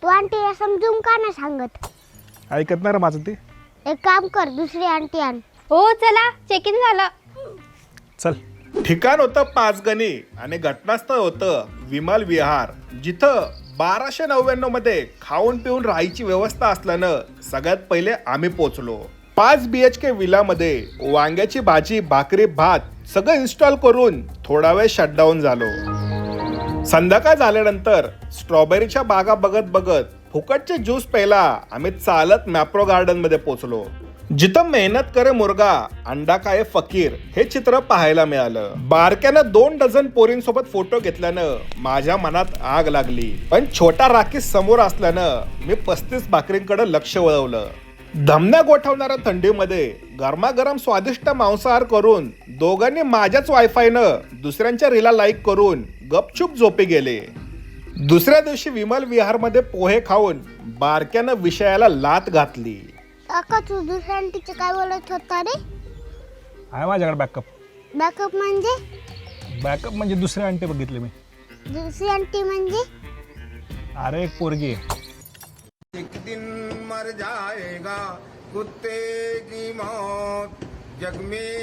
तू आंटीला समजून का नाही सांगत? ऐकत नाही रे माझं ते. एक काम कर, दुसरी आंटी आण. हो चला, चेक इन झालं. चल. ठिकाण होतं पाचगणी आणि घटनास्थळ होतं विमल विहार, जिथं 1299 मध्ये खाऊन पिऊन राहायची व्यवस्था असल्यानं सगळ्यात पहिले आम्ही पोचलो. 5 BHK विलामध्ये वांग्याची भाजी, भाकरी, भात सगळं इन्स्टॉल करून थोडा वेळ शटडाऊन झालो. संध्याकाळ झाल्यानंतर स्ट्रॉबेरीच्या बागा बघत बघत फुकटचे ज्यूस प्यायला आम्ही चालत मॅप्रो गार्डन मध्ये पोचलो, जिथं मेहनत करे मुर्गा अंडा काय फकीर हे चित्र पाहायला मिळालं. बारक्यानं 2 डझन पोरींसोबत फोटो घेतल्यानं माझ्या मनात आग लागली, पण छोटा राखीस समोर असल्यानं मी 35 भाकरींकडे लक्ष वळवलं. धमन्या गोठवणाऱ्या थंडीमध्ये गरमागरम स्वादिष्ट मांसाहार करून दोघांनी माझ्याच वायफायनं दुसऱ्यांच्या रीला लाईक करून गपचूप झोपी गेले. दुसऱ्या दिवशी विमल विहारमध्ये पोहे खाऊन बारक्यानं विषयाला लात घातली. काका, तू दुसऱ्या आंटीचे काय बोलत होता रे? आहे माझ्याकडे बॅकअप. बॅकअप म्हणजे? बॅकअप म्हणजे दुसरी आंटी बघितली मी. दुसरी आंटी म्हणजे? अरे एक पोरगी आहे. एक दिन मर जाएगा कुत्ते की मौत जग में